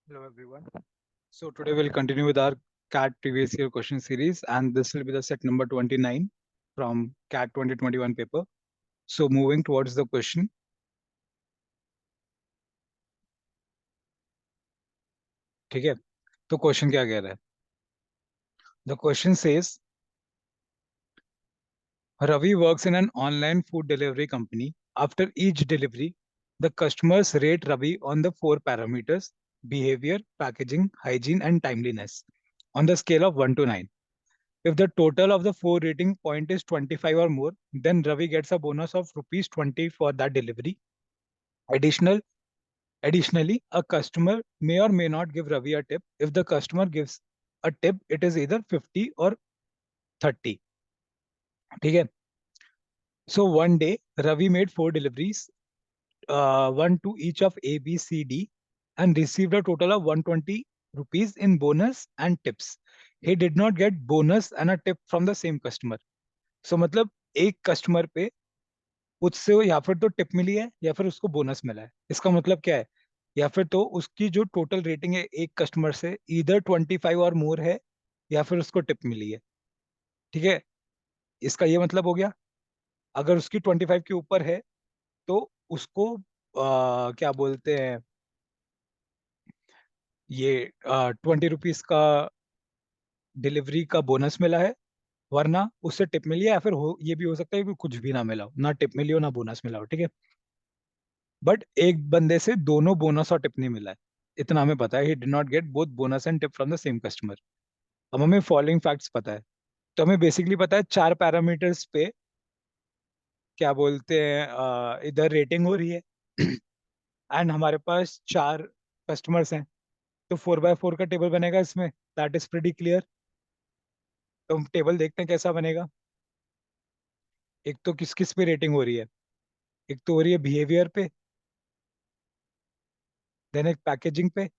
Hello everyone. So today we'll continue with our CAT previous year question series, and this will be the set number 29 from CAT 2021 paper. So moving towards the question, ठीक है? तो question क्या कह रहा है? The question says Ravi works in an online food delivery company. After each delivery, the customers rate Ravi on the four parameters: behavior, packaging, hygiene, and timeliness on the scale of 1 to 9. If the total of the four rating point is 25 or more, then Ravi gets a bonus of rupees 20 for that delivery. Additional, Additionally, a customer may or may not give Ravi a tip. If the customer gives a tip, it is either 50 or 30. ठीक है? So one day, Ravi made four deliveries, one to each of A, B, C, D, and received a total of 120 rupees in bonus and tips. He did not get bonus and a tip from the same customer. So मतलब एक customer पे उससे या फिर तो tip मिली है या फिर उसको बोनस मिला है। इसका मतलब क्या है? या फिर तो उसकी जो टोटल रेटिंग है एक कस्टमर से इधर 25 और मोर है, या फिर उसको टिप मिली है। ठीक है, इसका ये मतलब हो गया। अगर उसकी 25 के ऊपर है तो उसको क्या बोलते हैं, ये 20 रुपीज का डिलीवरी का बोनस मिला है, वरना उससे टिप मिली है, या फिर ये भी हो सकता है कि कुछ भी ना मिला हो, ना टिप मिली हो ना बोनस मिला हो। ठीक है, बट एक बंदे से दोनों बोनस और टिप नहीं मिला है, इतना हमें पता है। ही did not get both bonus and tip from the same customer. अब हमें फॉलोइंग फैक्ट्स पता है। तो हमें बेसिकली पता है चार पैरामीटर्स पे क्या बोलते हैं, इधर रेटिंग हो रही है एंड हमारे पास चार कस्टमर्स हैं। तो 4x4 का टेबल बनेगा इसमें, दैट इज प्रीटी क्लियर। तो हम टेबल देखते हैं कैसा बनेगा। एक तो किस किस पे रेटिंग हो रही है, एक तो हो रही है बिहेवियर पे, देन एक पैकेजिंग पे,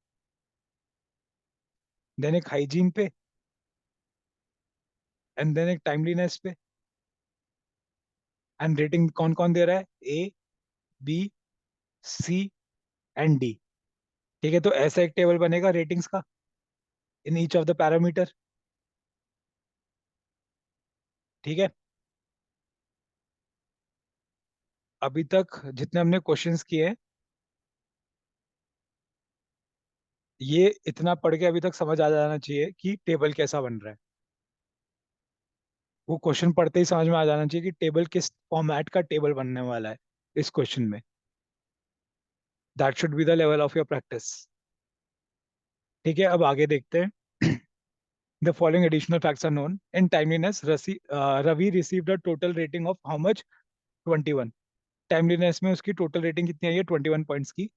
देन एक हाइजीन पे, एंड देन एक टाइमलीनेस पे। एंड रेटिंग कौन कौन दे रहा है? ए, बी, सी एंड डी। ठीक है, तो ऐसा एक टेबल बनेगा रेटिंग्स का in each of the parameter. ठीक है, अभी तक जितने हमने क्वेश्चंस किए हैं, ये इतना पढ़ के अभी तक समझ आ जाना चाहिए कि टेबल कैसा बन रहा है। वो क्वेश्चन पढ़ते ही समझ में आ जाना चाहिए कि टेबल किस फॉर्मेट का टेबल बनने वाला है इस क्वेश्चन में। That should be the level of your practice. ठीक है, अब आगे देखते हैं। The following additional facts are known. In timeliness Ravi received a total rating of how much? 21। Timeliness में उसकी टोटल रेटिंग कितनी आई है? 21 पॉइंट्स की।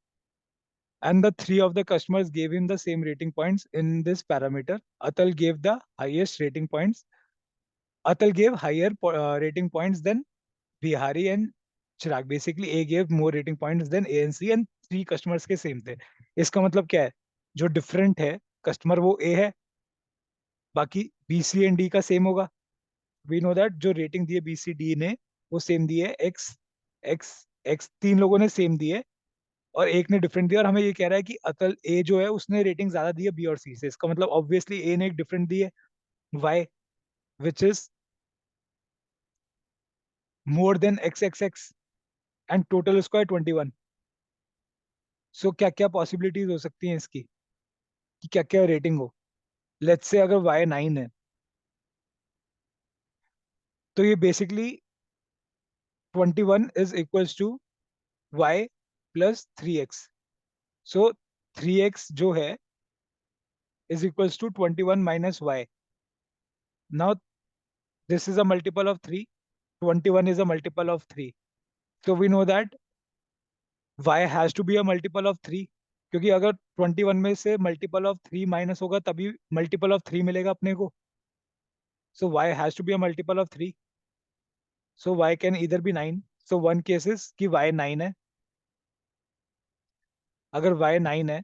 And the three of the customers gave him the same rating points in this parameter. Atal gave the highest rating points. Atal gave higher rating points than Bihari and Chirag. Basically, A gave more rating points than A and C, and three customers के same थे। इसका मतलब क्या है? जो different है customer वो A है, बाकी B, C एंड D का सेम होगा। वी नो दैट जो रेटिंग दी है बी सी डी ने वो सेम दी है। एक्स एक्स एक्स तीन लोगों ने सेम दी है और एक ने डिफरेंट दिया, और हमें ये कह रहा है कि अतल ए जो है उसने रेटिंग ज्यादा दी है बी और सी से। इसका मतलब ऑब्वियसली ए ने एक डिफरेंट दी है, Y, which is more than X X X, and total उसका है 21। सो क्या क्या पॉसिबिलिटीज हो सकती हैं इसकी कि क्या क्या रेटिंग हो? लेट्स से अगर वाई 9 है, तो ये basically 21 is equals to Y plus 3x। So 3x जो है is equals to 21 minus y. Now this is a multiple of 3. 21 is a multiple of 3. So we know that y has to be a multiple of 3, क्योंकि अगर 21 में से multiple of 3 minus होगा तभी multiple of 3 मिलेगा अपने को। So y has to be a multiple of 3। So y can इधर बी 9। सो वन केसेस कि y 9 है। अगर y 9 है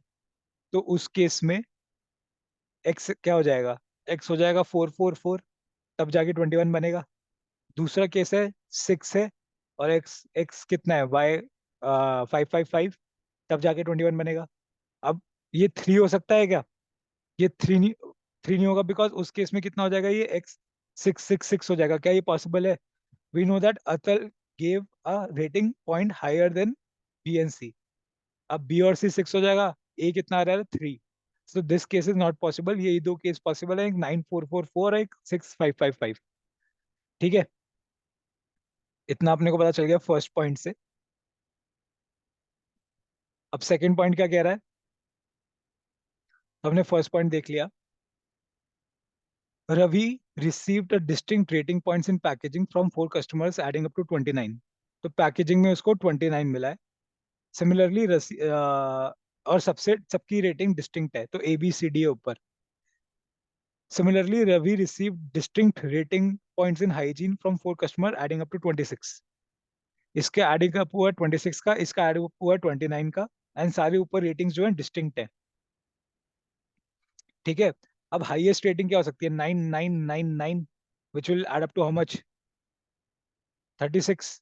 तो उस केस में x क्या हो जाएगा? x हो जाएगा 444, तब जाके 21 बनेगा। दूसरा केस है 6 है और एक्स एक्स कितना है? वाई 555, तब जाके 21 बनेगा। अब ये 3 हो सकता है क्या? ये 3 नहीं होगा, बिकॉज उस केस में कितना हो जाएगा, ये x 666 हो जाएगा। क्या ये पॉसिबल है? We know that Atal gave a rating point higher than B and C. अब बी और सी 6 हो जाएगा, ए कितना आ रहा है? 3। So this case is not possible. ये दो केस पॉसिबल है, एक 9444 और एक 6555। ठीक है, इतना अपने को पता चल गया फर्स्ट पॉइंट से। अब सेकंड पॉइंट क्या कह रहा है? हमने फर्स्ट पॉइंट देख लिया। Ravi received a distinct rating points in packaging from 4 customers adding up to 29। तो पैकेजिंग में उसको 29 मिला है। सिमिलरली और सबसे सबकी रेटिंग डिस्टिंक्ट है, तो ए बी सी डी है ऊपर। Similarly Ravi receive distinct rating points in hygiene from 4 customer adding up to 26। इसके एडिंग अप हुआ 26 का, इसका एड हुआ 29 का, एंड सारे ऊपर रेटिंग्स जो है डिस्टिंक्ट है। ठीक है, अब हाईएस्ट रेटिंग क्या हो सकती है? 9999, which will add up to how much? 36।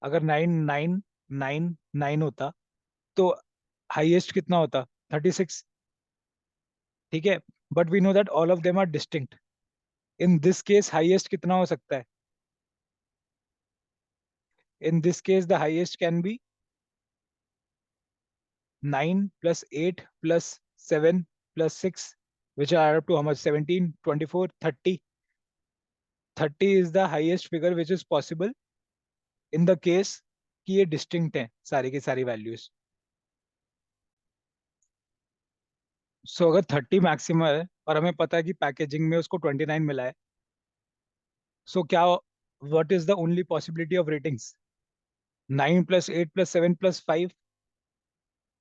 अगर 9999 होता तो हाईएस्ट कितना होता? 36। ठीक है, but we know that all of them are distinct. In this case highest कितना हो सकता है? In this case the highest can be 9 + 8 + 7 + 6, which are up to how much? 17, 24, 30। 30 is the highest figure which is possible in the case कि ये distinct है सारी की सारी वैल्यूज। सो अगर 30 मैक्सिमम है और हमें पता है कि पैकेजिंग में उसको 29 मिला है, सो क्या, what is the only possibility of ratings? 9 + 8 + 7 + 5।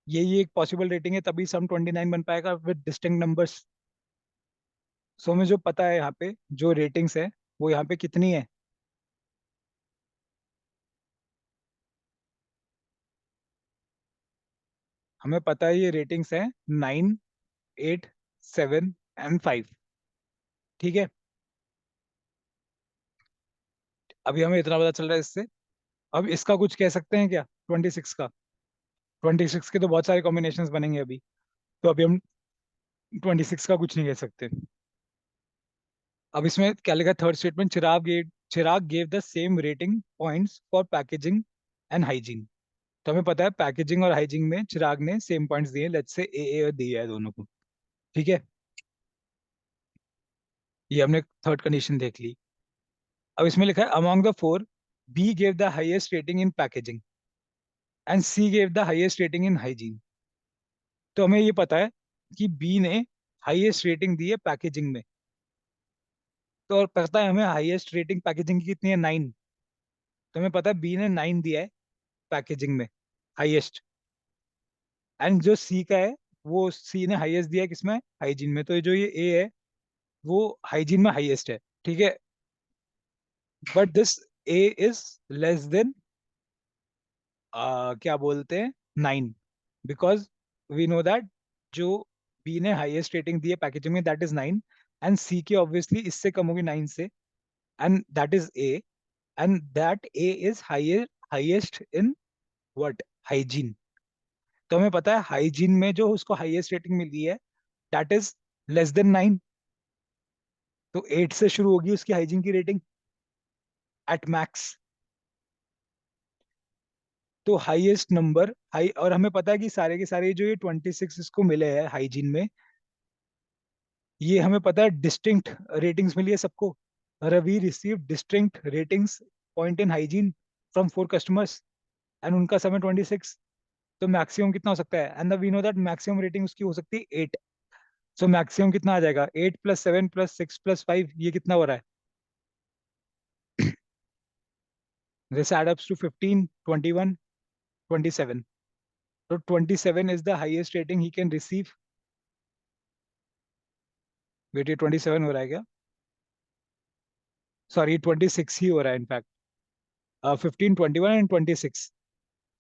यही एक पॉसिबल रेटिंग है, तभी सम 29 बन पाएगा विद डिस्टिंक्ट नंबर्स। सो हमें जो पता है यहाँ पे जो रेटिंग्स है, वो यहाँ पे कितनी है? हमें पता है ये रेटिंग्स है 9, 8, 7 एंड 5। ठीक है, अभी हमें इतना पता चल रहा है इससे। अब इसका कुछ कह सकते हैं क्या? 26 का? 26 के तो बहुत सारे कॉम्बिनेशंस बनेंगे अभी, तो अभी हम 26 का कुछ नहीं कह सकते। अब इसमें क्या लिखा है? Third statement, Chirag gave the same rating points for packaging and hygiene. तो हमें पता है पैकेजिंग और हाइजीन में चिराग ने सेम पॉइंट्स दिए, लेट्स से ए दिया है दोनों को। ठीक है, ये हमने थर्ड कंडीशन देख ली। अब इसमें लिखा है among the four, B gave the highest rating in packaging and C gave the highest rating in hygiene. तो हमें ये पता है कि बी ने हाईएस्ट रेटिंग दी है पैकेजिंग में। तो और पता है हमें हाईएस्ट रेटिंग पैकेजिंग की कितनी है? 9। तो हमें पता है बी ने 9 दिया है पैकेजिंग में, हाईएस्ट। एंड जो सी का है, वो सी ने हाईएस्ट दिया है किसमें? हाइजीन में। तो ये जो ये ए है, वो हाइजीन में हाईएस्ट है। ठीक है, but this A is less then, क्या बोलते हैं, 9। बिकॉज वी नो दैट जो बी ने हाईएस्ट रेटिंग दी है पैकेजिंग में, दैट इज 9, एंड सी की ऑब्वियसली इससे कम होगी 9 से, and that is a, and that A is highest in what? Hygiene. तो हमें पता है हाइजीन में जो उसको हाईएस्ट रेटिंग मिली है, दैट इज लेस देन 9। तो 8 से शुरू होगी उसकी हाइजीन की रेटिंग एट मैक्स। तो हाईएस्ट नंबर हाई, और हमें पता है कि सारे के सारे जो ये 26 इसको मिले हैं हाइजीन में, ये हमें पता है डिस्टिंक्ट रेटिंग्स मिली है सबको। Ravi receive distinct ratings point in hygiene from 4 customers, and उनका समय 26। तो मैक्सिमम कितना हो सकता है? And we know that maximum rating उसकी हो सकती है 8। सो मैक्सिमम कितना आ जाएगा? 8 + 7 + 6 + 5, ये कितना हो रहा है? This add ups to 15, 21, 27। तो 27 is the highest rating he can receive. बेटे 27 हो रहा है क्या? सॉरी, 26 ही हो रहा है in fact. 15, 21 and 26।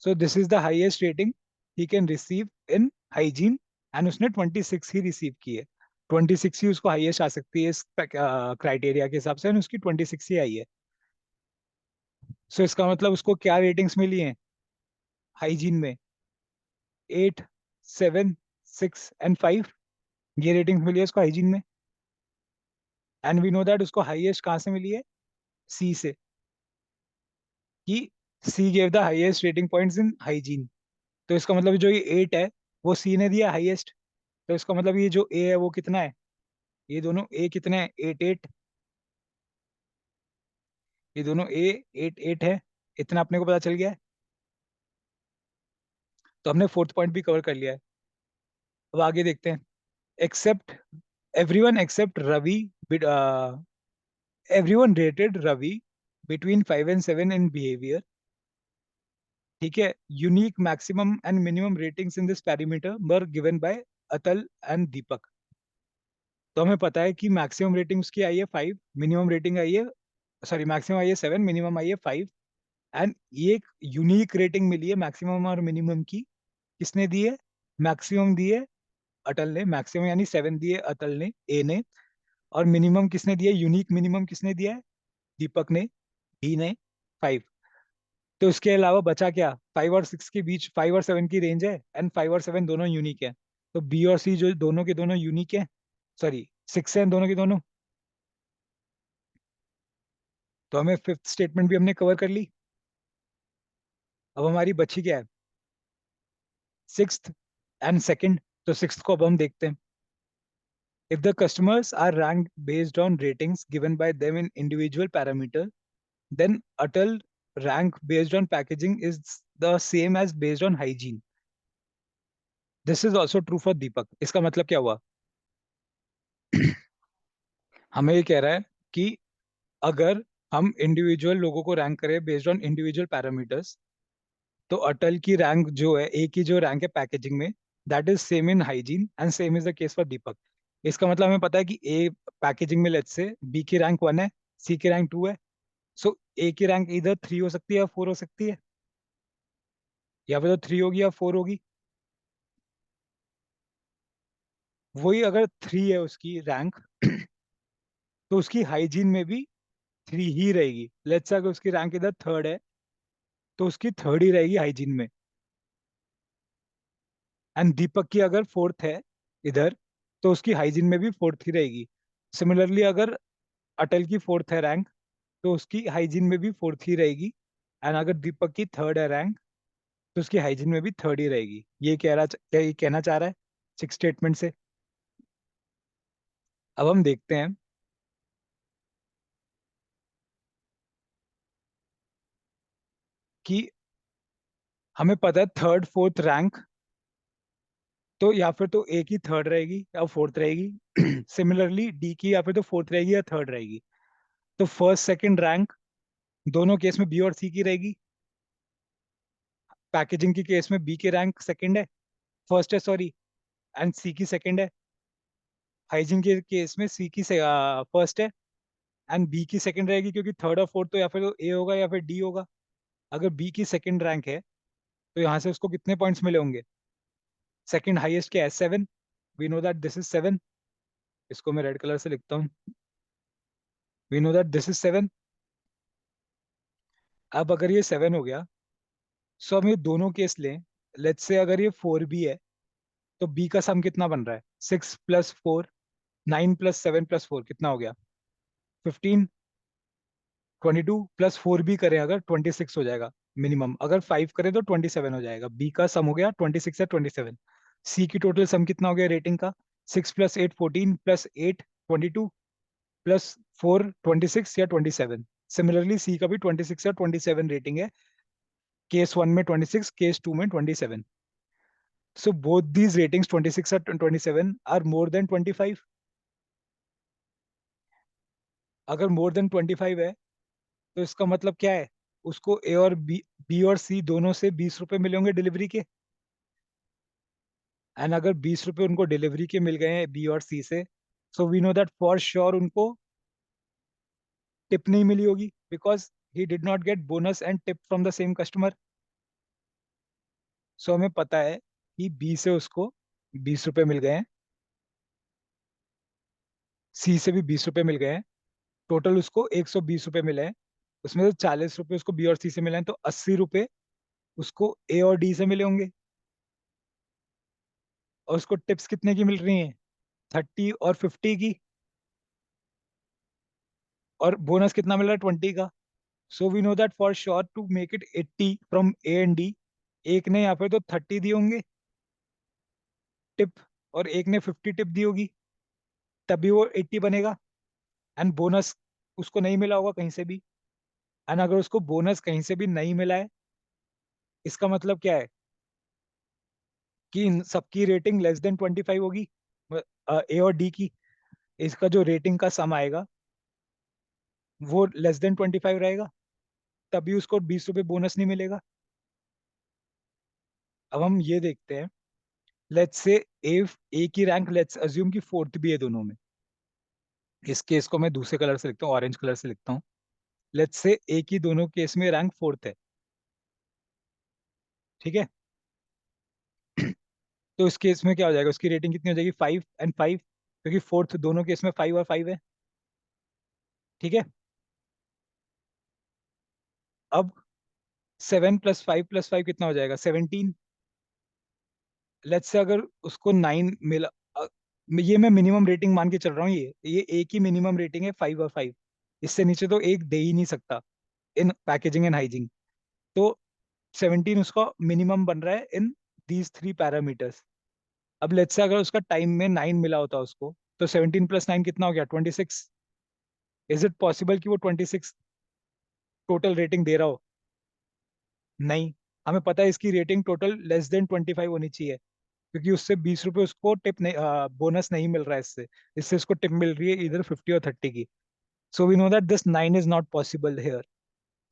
So this is the highest rating he can receive in hygiene, and उसने 26 ही रिसीव की है। 26 ही उसको हाईएस्ट आ सकती है इस क्राइटेरिया के हिसाब से, and उसकी 26 ही आई है। सो इसका मतलब उसको क्या रेटिंग्स मिली हैं हाइजीन में? 8, 7, 6 and 5, ये रेटिंग मिली है उसको हाइजीन में। एंड वी नो दैट उसको हाईएस्ट कहाँ से मिली है, सी से, कि सी gave the highest rating points in hygiene. तो इसका मतलब जो ये 8 है वो सी ने दिया हाईएस्ट। तो इसका मतलब ये जो ए है वो कितना है, ये दोनों ए कितने हैं, 8 8, ये दोनों ए 8 8 है। इतना अपने को पता चल गया है। तो हमने फोर्थ पॉइंट भी कवर कर लिया है। अब आगे देखते हैं। Except everyone except Ravi, everyone rated Ravi between 5 and 7 in behavior. ठीक है, unique maximum and minimum ratings in this parameter were given by अतल एंड दीपक। तो हमें पता है कि मैक्सिमम रेटिंग उसकी आई है 5, मिनिमम रेटिंग आई है, सॉरी मैक्सिमम आई है 7, मिनिमम आई है 5। एंड ये एक यूनिक रेटिंग मिली है मैक्सिमम और मिनिमम की। किसने दी है, मैक्सिमम दी है अटल ने, मैक्सिमम यानी 7 दी है अतल ने, ए ने। और मिनिमम किसने दिया, यूनिक मिनिमम किसने दिया है, दीपक ने, डी ने, 5। तो इसके अलावा बचा क्या, 5 और 6 के बीच, 5 और 7 की रेंज है, एंड 5 और 7 दोनों यूनिक है। तो बी और सी जो दोनों के दोनों यूनिक है, सॉरी 6 है दोनों के दोनों। तो हमें फिफ्थ स्टेटमेंट भी हमने कवर कर ली। अब हमारी बची क्या है, सिक्स्थ एंड सेकंड। तो सिक्स्थ को अब हम देखते हैं। If the customers are ranked based on ratings given by them in individual parameter, then Atal rank based on packaging is the same as based on hygiene. This is also true for Deepak. इसका मतलब क्या हुआ, हमें ये कह रहा है कि अगर हम इंडिविजुअल लोगों को रैंक करें बेस्ड ऑन इंडिविजुअल पैरामीटर्स, तो अटल की रैंक जो है, ए की जो रैंक है पैकेजिंग में, that is same in hygiene and same is the case for Deepak. इसका मतलब हमें पता है कि ए पैकेजिंग में लेट्स से बी की रैंक 1 है, सी की रैंक 2 है। सो ए की रैंक इधर 3 हो सकती है या 4 हो सकती है, या फिर तो 3 होगी या 4 होगी। वही अगर 3 है उसकी रैंक तो उसकी हाइजीन में भी 3 ही रहेगी। लेट्स से अगर उसकी रैंक इधर 3rd है तो उसकी 3rd ही रहेगी हाइजीन में। एंड दीपक की अगर 4th है इधर, तो उसकी हाइजीन में भी 4th ही रहेगी। सिमिलरली अगर अटल की 4th है रैंक, तो उसकी हाइजीन में भी 4th ही रहेगी। एंड अगर दीपक की 3rd है रैंक, तो उसकी हाइजीन में भी 3rd ही रहेगी। ये कह रहा, क्या ये कहना चाह रहा है सिक्स स्टेटमेंट से। अब हम देखते हैं कि हमें पता है 3rd 4th रैंक, तो या फिर तो ए की 3rd रहेगी या 4th रहेगी। सिमिलरली डी की या फिर तो 4th रहेगी या 3rd रहेगी। तो फर्स्ट सेकंड रैंक दोनों केस में बी और सी की रहेगी। पैकेजिंग की केस में बी की रैंक सेकंड है, फर्स्ट है सॉरी, एंड सी की सेकंड है। हाइजीन के केस में सी की फर्स्ट है एंड बी की सेकंड रहेगी, क्योंकि 3rd और 4th तो या फिर तो ए होगा या फिर डी होगा। अगर बी की सेकंड रैंक है तो यहाँ से उसको कितने पॉइंट्स मिले होंगे, सेकंड हाईएस्ट क्या है, 7। We know that this is 7। इसको मैं रेड कलर से लिखता हूँ। We know that this is 7। अब अगर ये 7 हो गया, सो हम ये दोनों केस लें। लेट्स से अगर ये 4 भी है, तो बी का सम कितना बन रहा है, 6 + 4, 9 + 7 + 4 कितना हो गया, 15। 22 +4 भी करें अगर 26 हो जाएगा मिनिमम, अगर 5 करें तो 27 हो जाएगा। बी का सम हो गया 26 या 27। सी की टोटल सम कितना हो गया रेटिंग का, 6 + 8 14 +8 22 +4 26 या 27। सिमिलरली सी का भी 26 या 27 रेटिंग है, केस 1 में 26, केस 2 में 27। So both these ratings 26 or 27 are more than 25। अगर मोर देन 25 है तो इसका मतलब क्या है, उसको ए और बी और सी दोनों से 20 रुपए मिले होंगे डिलीवरी के। एंड अगर 20 रुपए उनको डिलीवरी के मिल गए हैं बी और सी से, so we know that for sure उनको टिप नहीं मिली होगी, because he did not get bonus and tip from the same customer. So हमें पता है कि बी से उसको 20 रुपए मिल गए हैं, सी से भी 20 रुपए मिल गए हैं। टोटल उसको 120 रुपए मिले हैं। उसमें से 40 रुपए उसको बी और सी से मिले हैं, तो 80 रुपए उसको ए और डी से मिले होंगे। और उसको टिप्स कितने की मिल रही हैं? 30 और 50 की। और बोनस कितना मिल रहा है? 20 का। So we know that for sure to make it 80 from A and D, एक ने यहाँ पे तो 30 दिए होंगे टिप, और एक ने 50 टिप दी होगी, तभी वो 80 बनेगा। एंड बोनस उसको नहीं मिला होगा कहीं से भी। एंड अगर उसको बोनस कहीं से भी नहीं मिला है, इसका मतलब क्या है? कि इन सबकी रेटिंग लेस देन 25 होगी, ए और डी की। इसका जो रेटिंग का सम आएगा वो लेस देन 25 रहेगा, तभी उसको 20 रुपये बोनस नहीं मिलेगा। अब हम ये देखते हैं, लेट्स से ए की रैंक लेट्स अज्यूम कि फोर्थ भी है दोनों में। इस केस को मैं दूसरे कलर से लिखता हूँ, ऑरेंज कलर से लिखता हूँ। लेट्स से ए की दोनों केस में रैंक फोर्थ है, ठीक है। तो इस केस में क्या हो जाएगा? उसकी रेटिंग कितनी हो जाएगी? 5 एंड 5, क्योंकि फोर्थ दोनों केस में 5 और 5 है, ठीक है। अब 7 + 5 + 5 कितना हो जाएगा? 17। लेट्स से अगर उसको 9 मिला, ये मैं मिनिमम रेटिंग मान के चल रहा हूँ, ये एक ही मिनिमम रेटिंग है, 5 और 5। इससे नीचे तो एक दे ही नहीं सकता इन पैकेजिंग एंड हाइजीन। तो 17 उसका मिनिमम बन रहा है इन दीज 3 पैरामीटर्स। अब लेट्स से अगर उसका टाइम में 9 मिला होता उसको, तो 17 + 9 कितना हो गया? 26। इज इट पॉसिबल कि वो 26 टोटल रेटिंग दे रहा हो? नहीं। हमें पता है इसकी रेटिंग टोटल लेस देन 25 होनी चाहिए, क्योंकि उससे 20 रुपये उसको टिप नहीं, बोनस नहीं मिल रहा है इससे। इससे उसको टिप मिल रही है इधर 50 और 30 की। So we know that this 9 is not possible here.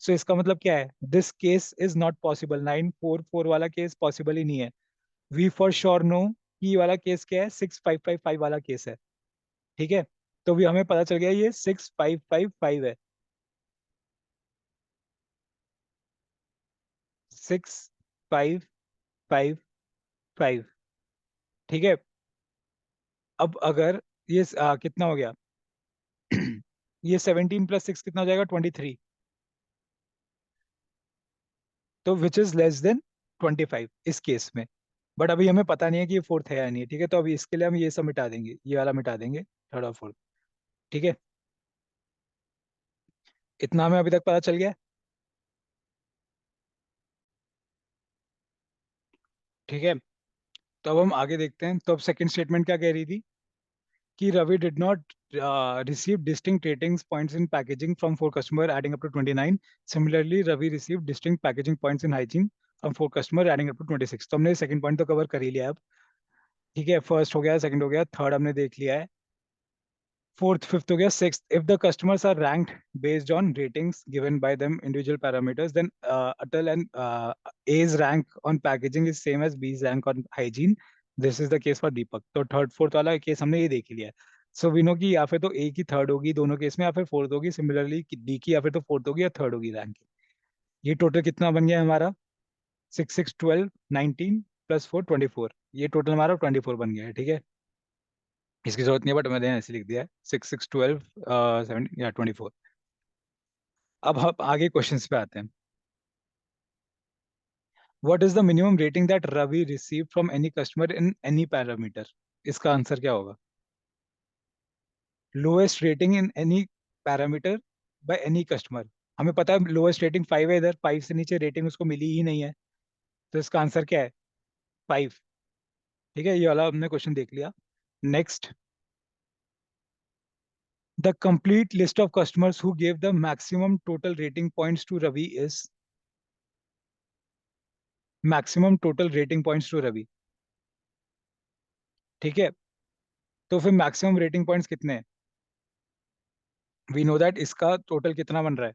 So इसका मतलब क्या है? This case is not possible, 944 वाला केस पॉसिबल ही नहीं है। वी फॉर श्योर नो कि ये वाला केस क्या है? 6555 वाला केस है, ठीक है। तो भी हमें पता चल गया ये 6555 है। 6555, ठीक है। अब अगर ये कितना हो गया? ये 17 + 6 कितना हो जाएगा? 23। तो विच इज लेस देन 25 इस केस में। बट अभी हमें पता नहीं है कि ये फोर्थ है या नहीं है, ठीक है। तो अभी इसके लिए हम ये सब मिटा देंगे, ये वाला मिटा देंगे, थर्ड और फोर्थ, ठीक है। इतना हमें अभी तक पता चल गया है, ठीक है। तो अब हम आगे देखते हैं। तो अब सेकंड स्टेटमेंट क्या कह रही थी? कि Ravi did not receive distinct ratings points in packaging from four customer adding up to 29. Similarly, Ravi received distinct packaging points in hygiene from four customer adding up to 26. तो हमने second point तो cover कर ही लिया है अब, ठीक है। First हो गया, सेकंड हो गया, थर्ड हमने देख लिया है, फोर्थ फिफ्थ हो गया, sixth. If the customers are ranked based on ratings given by them individual parameters, then Atal and A's rank on packaging is same as B's rank on hygiene. This is the case for Deepak. तो third fourth वाला case हमने ये देख ही लिया है। सो we no कि या फिर तो ए की थर्ड होगी दोनों केस में, या फिर फोर्थ होगी। सिमिलरली डी की या फिर तो फोर्थ होगी या थर्ड होगी रैंक। ये टोटल कितना बन गया हमारा? 6 6 12 19 + 4 24। ये टोटल हमारा 24 बन गया है, ठीक है। इसकी जरूरत नहीं है, बट मैंने ऐसे लिख दिया है, 6 6 12 17 या 24। अब हम आगे क्वेश्चंस पे आते हैं। What is the minimum rating that Ravi receive from any customer in any parameter? इसका आंसर क्या होगा? Lowest rating in any parameter by any customer. हमें पता है लोएस्ट रेटिंग 5 है, इधर 5 से नीचे रेटिंग उसको मिली ही नहीं है। तो इसका आंसर क्या है? 5, ठीक है। ये वाला हमने क्वेश्चन देख लिया। Next, the complete list of customers who gave the maximum total rating points to Ravi is. Maximum total rating points to Ravi, ठीक है। तो फिर मैक्सिमम रेटिंग पॉइंट्स कितने हैं? वी नो दैट इसका टोटल कितना बन रहा है?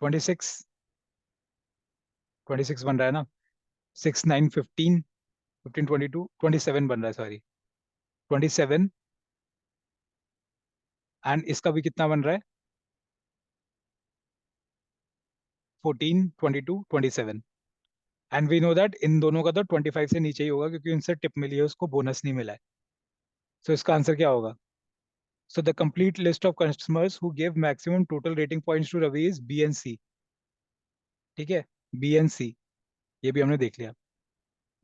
26। 26 बन रहा है ना। 6 9 15 15 22 27 बन रहा है, सॉरी, 27। एंड इसका भी कितना बन रहा है? 14 22 27। And we know that in दोनों का तो 25 से नीचे ही होगा, क्योंकि उनसे टिप मिली है, उसको बोनस नहीं मिला है। सो इसका आंसर क्या होगा? So the complete list of customers who give maximum total rating points to Ravi is B and C, ठीक है। बी एंड सी, ये भी हमने देख लिया।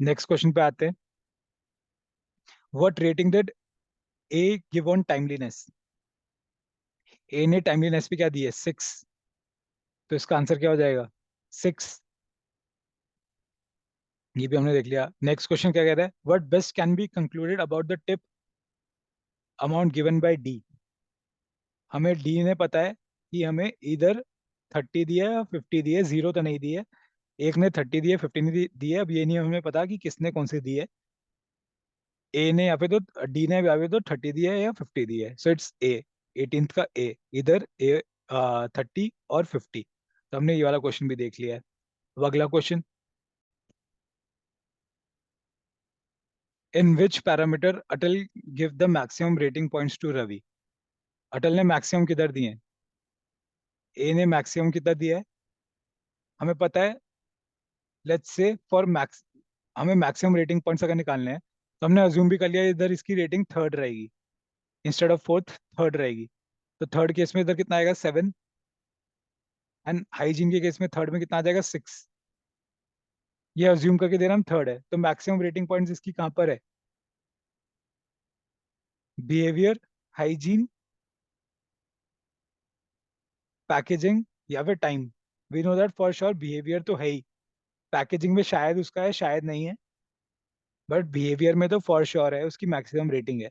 नेक्स्ट क्वेश्चन पे आते हैं। What rating did A give on timeliness? A ने टाइमलीनेस पे क्या दी है? 6। तो इसका आंसर क्या हो जाएगा? 6। ये भी हमने देख लिया। नेक्स्ट क्वेश्चन क्या कह रहा है? What best can be concluded about the tip amount given by D? हमें डी ने पता है कि हमें इधर 30 दिया है या 50 दिया है, जीरो तो नहीं दी है। एक ने 30 दी है, 50 नहीं दी है। अब ये नहीं हमें पता कि किसने कौन सी दी है। ए ने यहाँ पे तो, डी ने यहाँ पे तो 30 दिया है या 50 दिया है, सो इट्स ए। 18th का ए। इधर ए 30 और 50। तो हमने ये वाला क्वेश्चन भी देख लिया है। अब अगला question, in which parameter Atal give the maximum rating points to Ravi? Atal ने मैक्सिमम किधर दिए हैं? ए ने मैक्सिमम कितना दिया है? हमें पता है, लेट्स से फॉर मैक्स, हमें मैक्सिमम रेटिंग पॉइंट्स अगर निकालने हैं तो हमने अज्यूम भी कर लिया इधर इसकी रेटिंग थर्ड रहेगी, इंस्टेड ऑफ फोर्थ थर्ड रहेगी। तो थर्ड केस में इधर कितना आएगा? 7। एंड हाइजीन के केस में थर्ड में कितना आ जाएगा? 6। ये अज्यूम करके दे रहा हम थर्ड है, तो मैक्सिमम रेटिंग पॉइंट्स इसकी कहाँ पर है? बिहेवियर, हाइजीन, पैकेजिंग, या फिर time? We know that for sure behaviour तो है ही। पैकेजिंग में शायद उसका है, शायद नहीं है, बट बिहेवियर में तो फॉर श्योर है उसकी मैक्सिमम रेटिंग है।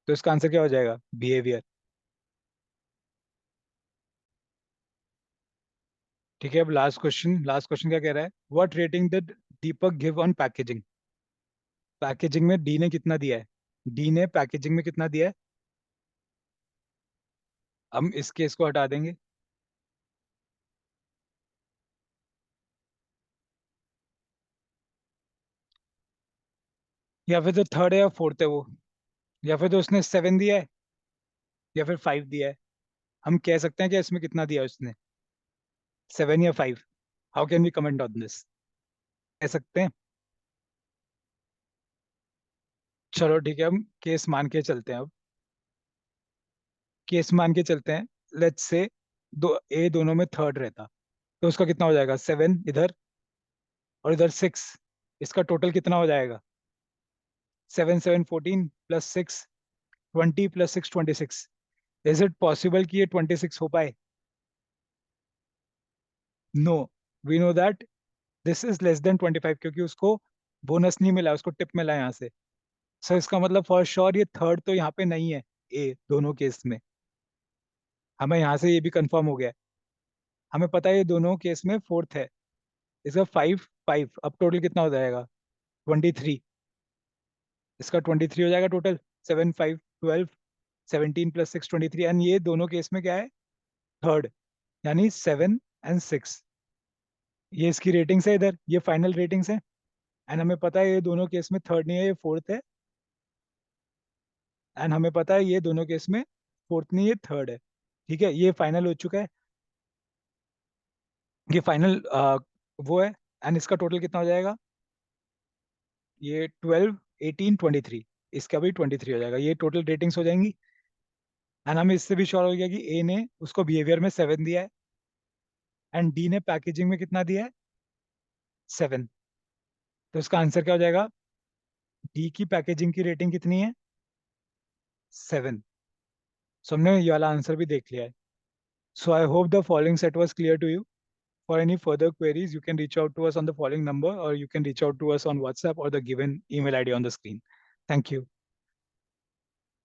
तो इसका आंसर क्या हो जाएगा? बिहेवियर। ठीक है, अब लास्ट क्वेश्चन। लास्ट क्वेश्चन क्या कह रहा है? What rating did Deepak give on packaging? Packaging में डी ने कितना दिया है? डी ने पैकेजिंग में कितना दिया है? हम इस केस को हटा देंगे। या फिर तो थर्ड है या फोर्थ है वो, या फिर तो उसने 7 दिया है या फिर 5 दिया है। हम कह सकते हैं कि इसमें कितना दिया है उसने, 7 या 5? How can we comment on this? कह सकते हैं। चलो ठीक है, हम केस मान के चलते हैं अब। केस मान के चलते हैं। लेट्स से दो ए दोनों में थर्ड रहता, तो उसका कितना हो जाएगा? 7 इधर और इधर 6। इसका टोटल कितना हो जाएगा? 7 7 14 plus 6 20 plus 6 26। Is it possible कि ये 26 हो पाए? No. We know that this is less than 25, क्योंकि उसको बोनस नहीं मिला, उसको टिप मिला यहाँ से। सो इसका मतलब फॉर श्योर ये थर्ड तो यहाँ पे नहीं है ए दोनों केस में। हमें यहाँ से ये भी कंफर्म हो गया है। हमें पता है ये दोनों केस में फोर्थ है। इसका 5 5, अब टोटल कितना हो जाएगा? 23। इसका 23 हो जाएगा टोटल। 7 5 12, 17 प्लस 6 23। एंड ये दोनों केस में क्या है? थर्ड, यानी 7 और 6। ये इसकी रेटिंग्स है, इधर ये फाइनल रेटिंग्स है। एंड हमें पता है ये दोनों केस में थर्ड नहीं है, ये फोर्थ है। एंड हमें पता है ये दोनों केस में फोर्थ नहीं, ये थर्ड है। ठीक है, ये फाइनल हो चुका है। ये फाइनल वो है। एंड इसका टोटल कितना हो जाएगा? ये 12 18 23। इसका भी 23 हो जाएगा, ये टोटल रेटिंग्स हो जाएंगी। एंड हमें इससे भी श्योर हो गया कि ए ने उसको बिहेवियर में 7 दिया है एंड डी ने पैकेजिंग में कितना दिया है? 7। तो इसका आंसर क्या हो जाएगा? डी की पैकेजिंग की रेटिंग कितनी है? 7। सो हमने ये वाला आंसर भी देख लिया है। So I hope the following set was clear to you. For any further queries, you can reach out to us on the following number, or you can reach out to us on WhatsApp or the given email ID on the screen. Thank you.